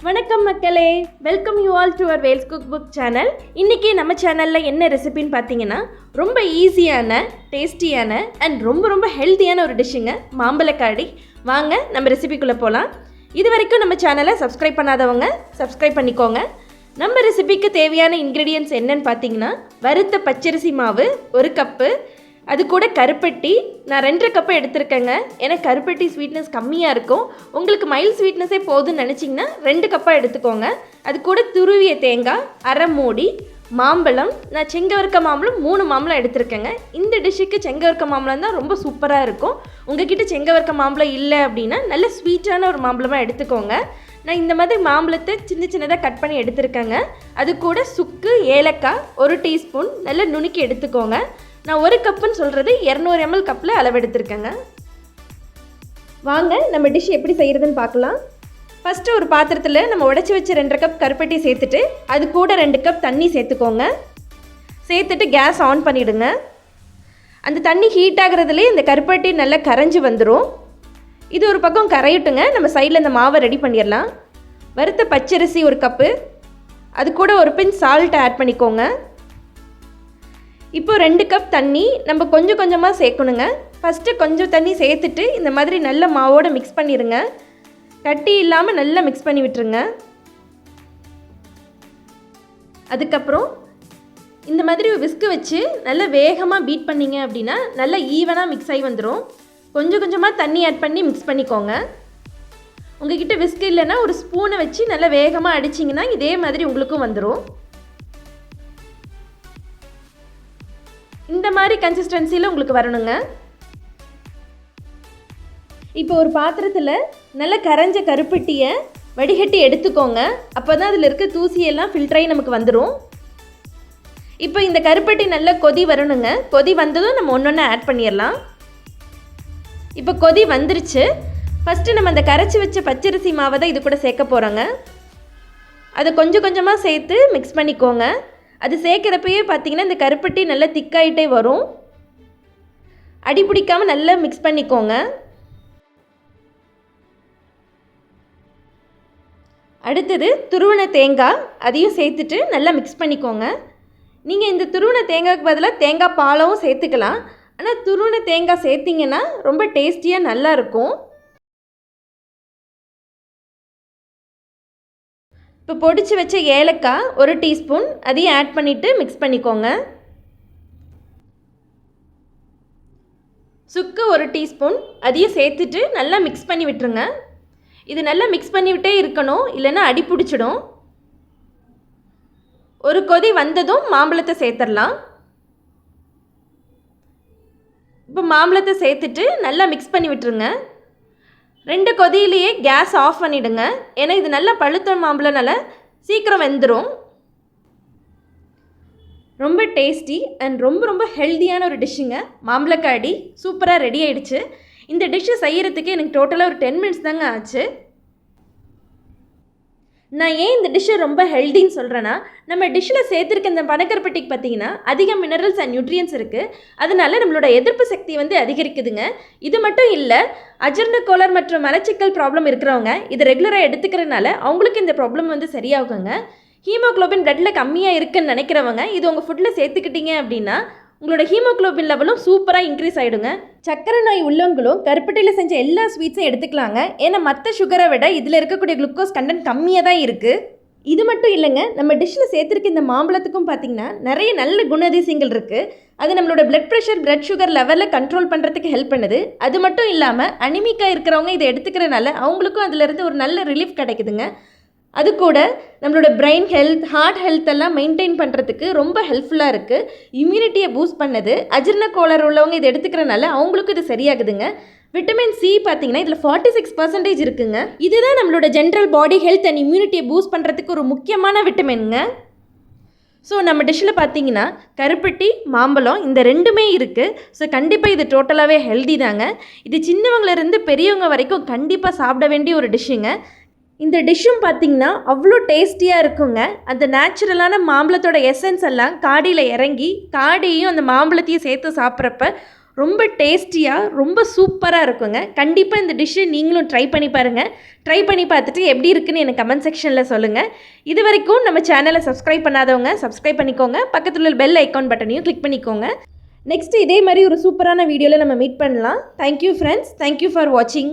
வணக்கம் மக்களே, welcome you all to our Vels cook book channel. இன்றைக்கி நம்ம சேனலில் என்ன ரெசிபின்னு பார்த்தீங்கன்னா, ரொம்ப ஈஸியான, டேஸ்டியான அண்ட் ரொம்ப ஹெல்த்தியான ஒரு டிஷ்ஷுங்க, மாம்பழக்காடி. வாங்க நம்ம ரெசிபிக்குள்ளே போகலாம். இது வரைக்கும் நம்ம சேனலை சப்ஸ்கிரைப் பண்ணாதவங்க சப்ஸ்கிரைப் பண்ணிக்கோங்க. நம்ம ரெசிபிக்கு தேவையான இன்க்ரீடியன்ட்ஸ் என்னன்னு பார்த்தீங்கன்னா, வறுத்த பச்சரிசி மாவு 1 கப்பு, அது கூட கருப்பட்டி நான் 2 கப்பு எடுத்திருக்கேங்க. ஏன்னா கருப்பட்டி ஸ்வீட்னஸ் கம்மியாக இருக்கும். உங்களுக்கு மைல்ட் ஸ்வீட்னஸே போதும்னு நினச்சிங்கன்னா 2 கப்பாக எடுத்துக்கோங்க. அது கூட துருவிய தேங்காய், அரை மூடி மாம்பழம். நான் செங்கவர்க்க மாம்பழம் 3 மாம்பழம் எடுத்திருக்கேங்க. இந்த டிஷ்ஷுக்கு செங்கவர்க்க மாம்பழம் தான் ரொம்ப சூப்பராக இருக்கும். உங்ககிட்ட செங்கவர்க்க மாம்பழம் இல்லை அப்படின்னா நல்ல ஸ்வீட்டான ஒரு மாம்பழமாக எடுத்துக்கோங்க. நான் இந்த மாதிரி மாம்பழத்தை சின்னதாக கட் பண்ணி எடுத்திருக்கேங்க. அது கூட சுக்கு, ஏலக்காய் 1 டீஸ்பூன் நல்லா நுணுக்கி எடுத்துக்கோங்க. நான் 1 கப்புன்னு சொல்கிறது 200 ml கப்பில் அளவு எடுத்திருக்கேங்க. வாங்க நம்ம டிஷ் எப்படி செய்கிறதுன்னு பார்க்கலாம். ஃபஸ்ட்டு ஒரு பாத்திரத்தில் நம்ம உடச்சி வச்ச 2 கப் கருப்பட்டி சேர்த்துட்டு அது கூட 2 கப் தண்ணி சேர்த்துக்கோங்க. சேர்த்துட்டு கேஸ் ஆன் பண்ணிவிடுங்க. அந்த தண்ணி ஹீட் ஆகிறதுலேயே இந்த கருப்பட்டி நல்லா கரைஞ்சி வந்துடும். இது ஒரு பக்கம் கரையட்டுங்க. நம்ம சைடில் இந்த மாவை ரெடி பண்ணிடலாம். வறுத்த பச்சரிசி 1 கப்பு, அது கூட ஒரு பின் சால்ட் ஆட் பண்ணிக்கோங்க. இப்போ 2 கப் தண்ணி நம்ம கொஞ்சமாக சேர்க்கணுங்க. ஃபஸ்ட்டு கொஞ்சம் தண்ணி சேர்த்துட்டு இந்த மாதிரி நல்ல மாவோடு மிக்ஸ் பண்ணிடுங்க. கட்டி இல்லாமல் நல்லா மிக்ஸ் பண்ணி விட்டுருங்க. அதுக்கப்புறம் இந்த மாதிரி விஸ்கு வச்சு நல்லா வேகமாக பீட் பண்ணிங்க அப்படின்னா நல்லா ஈவனாக மிக்ஸ் ஆகி வந்துடும். கொஞ்சமாக தண்ணி ஆட் பண்ணி மிக்ஸ் பண்ணிக்கோங்க. உங்கள்கிட்ட விஸ்கு இல்லைன்னா ஒரு ஸ்பூனை வச்சு நல்லா வேகமாக அடிச்சிங்கன்னா இதே மாதிரி உங்களுக்கும் வந்துடும். இந்த மாதிரி கன்சிஸ்டன்சியில் உங்களுக்கு வரணுங்க. இப்போ ஒரு பாத்திரத்தில் நல்லா கரைஞ்ச கருப்பட்டியை வடிகட்டி எடுத்துக்கோங்க. அப்போ தான் அதில் இருக்க தூசியெல்லாம் ஃபில்டராகி நமக்கு வந்துடும். இப்போ இந்த கருப்பட்டி நல்லா கொதி வரணுங்க. கொதி வந்ததும் நம்ம ஒன்று ஆட் பண்ணிடலாம். இப்போ கொதி வந்துருச்சு. ஃபஸ்ட்டு நம்ம அந்த கரைச்சி வச்ச பச்சரிசி மாவை தான் இது கூட சேர்க்க போகிறோங்க. அதை கொஞ்சமாக சேர்த்து மிக்ஸ் பண்ணிக்கோங்க. அது சேர்க்குறப்பயே பார்த்திங்கன்னா இந்த கருப்பட்டி நல்லா திக்காயிட்டே வரும். அடி பிடிக்காமல் நல்லா மிக்ஸ் பண்ணிக்கோங்க. அடுத்தது துருவன தேங்காய், அதையும் சேர்த்துட்டு நல்லா மிக்ஸ் பண்ணிக்கோங்க. நீங்கள் இந்த துருவன தேங்காய்க்கு பதிலாக தேங்காய் பாலும் சேர்த்துக்கலாம். ஆனால் துருவன தேங்காய் சேர்த்திங்கன்னா ரொம்ப டேஸ்டியாக நல்லாயிருக்கும். இப்போ பொடிச்சு வச்ச ஏலக்காய் 1 டீஸ்பூன், அதையும் ஆட் பண்ணிவிட்டு மிக்ஸ் பண்ணிக்கோங்க. சுக்கு 1 டீஸ்பூன், அதையும் சேர்த்துட்டு நல்லா மிக்ஸ் பண்ணி விட்டுருங்க. இது நல்லா மிக்ஸ் பண்ணிவிட்டே இருக்கணும், இல்லைன்னா அடி பிடிச்சிடும். ஒரு கொதி வந்ததும் மாம்பழத்தை சேர்த்துடலாம். இப்போ மாம்பழத்தை சேர்த்துட்டு நல்லா மிக்ஸ் பண்ணி விட்டுருங்க. 2 கொதியிலேயே கேஸ் ஆஃப் பண்ணிவிடுங்க. ஏன்னா இது நல்லா பழுத்த மாம்பழம்னால சீக்கிரம் வெந்துடும். ரொம்ப டேஸ்டி அண்ட் ரொம்ப ஹெல்த்தியான ஒரு டிஷ்ஷுங்க, மாம்பழக்காடி. சூப்பராக ரெடி ஆகிடுச்சு. இந்த டிஷ்ஷை செய்கிறதுக்கு எனக்கு டோட்டலாக ஒரு 10 மினிட்ஸ் தாங்க ஆச்சு. நான் ஏன் இந்த டிஷ்ஷை ரொம்ப ஹெல்த்தின்னு சொல்கிறேன்னா, நம்ம டிஷ்ஷில் சேர்த்துருக்க இந்த பனக்கருப்பட்டிக்கு பார்த்திங்கன்னா அதிக மினரல்ஸ் அண்ட் நியூட்ரியன்ஸ் இருக்குது. அதனால நம்மளோட எதிர்ப்பு சக்தி அதிகரிக்குதுங்க. இது மட்டும் இல்லை, அஜீரண கோளாறு மற்றும் மலச்சிக்கல் ப்ராப்ளம் இருக்கிறவங்க இது ரெகுலராக எடுத்துக்கிறதுனால அவங்களுக்கு இந்த ப்ராப்ளம் சரியாகுங்க. ஹீமோக்ளோபின் பிளட்டில் கம்மியாக இருக்குன்னு நினைக்கிறவங்க இது உங்கள் ஃபுட்டில் சேர்த்துக்கிட்டீங்க அப்படின்னா உங்களோட ஹீமோக்ளோபின் லெவலும் சூப்பராக இன்க்ரீஸ் ஆகிடுங்க. சக்கரை நோய் உள்ளவங்களும் கருப்பட்டியில் செஞ்ச எல்லா ஸ்வீட்ஸும் எடுத்துக்கலாங்க. ஏன்னா மற்ற சுகரை விட இதில் இருக்கக்கூடிய குளுக்கோஸ் கண்டென்ட் கம்மியாக தான் இருக்குது. இது மட்டும் இல்லைங்க, நம்ம டிஷ்ஷில் சேர்த்துருக்க இந்த மாம்பழத்துக்கும் பார்த்திங்கன்னா நிறைய நல்ல குணாதிசயங்கள் இருக்குது. அது நம்மளோட பிளட் ப்ரெஷர், பிளட் சுகர் லெவலில் கண்ட்ரோல் பண்ணுறதுக்கு ஹெல்ப் பண்ணுது. அது மட்டும் இல்லாமல் அனிமிக்காக இருக்கிறவங்க இதை எடுத்துக்கிறனால அவங்களுக்கும் அதிலிருந்து ஒரு நல்ல ரிலீஃப் கிடைக்குதுங்க. அது கூட நம்மளோட பிரெயின் ஹெல்த், ஹார்ட் ஹெல்த் எல்லாம் மெயின்டைன் பண்ணுறதுக்கு ரொம்ப ஹெல்ப்ஃபுல்லாக இருக்குது. இம்யூனிட்டியை பூஸ்ட் பண்ணுது. அஜீரண கோளாறு உள்ளவங்க இதை எடுத்துக்கிறனால அவங்களுக்கும் இது சரியாகுதுங்க. விட்டமின் சி பார்த்திங்கன்னா இதில் 46% இருக்குங்க. இதுதான் நம்மளோட ஜென்ரல் பாடி ஹெல்த் அண்ட் இம்யூனிட்டியை பூஸ்ட் பண்ணுறதுக்கு ஒரு முக்கியமான விட்டமின்ங்க. ஸோ நம்ம டிஷ்ஷில் பார்த்திங்கன்னா கருப்பட்டி, மாம்பழம் இந்த 2மே இருக்குது. ஸோ கண்டிப்பாக இது டோட்டலாகவே ஹெல்தி தாங்க. இது சின்னவங்களிருந்து பெரியவங்க வரைக்கும் கண்டிப்பாக சாப்பிட வேண்டிய ஒரு டிஷ்ஷுங்க. இந்த டிஷ்ஷும் பார்த்திங்கன்னா அவ்வளோ டேஸ்டியாக இருக்குங்க. அந்த நேச்சுரலான மாம்பழத்தோட எசன்ஸ் எல்லாம் காடியில் இறங்கி காடியையும் அந்த மாம்பழத்தையும் சேர்த்து சாப்பிட்றப்ப ரொம்ப டேஸ்டியாக ரொம்ப சூப்பராக இருக்குங்க. கண்டிப்பாக இந்த டிஷ்ஷை நீங்களும் ட்ரை பண்ணி பாருங்கள். ட்ரை பண்ணி பார்த்துட்டு எப்படி இருக்குன்னு எனக்கு கமெண்ட் செக்ஷனில் சொல்லுங்கள். இது வரைக்கும் நம்ம சேனலை சப்ஸ்கிரைப் பண்ணாதவங்க சப்ஸ்கிரைப் பண்ணிக்கோங்க. பக்கத்தில் உள்ள பெல் ஐக்கான் பட்டனையும் கிளிக் பண்ணிக்கோங்க. நெக்ஸ்ட்டு இதே மாதிரி ஒரு சூப்பரான வீடியோவில் நம்ம மீட் பண்ணலாம். Thank you friends. தேங்க்யூ ஃபார் வாட்சிங்.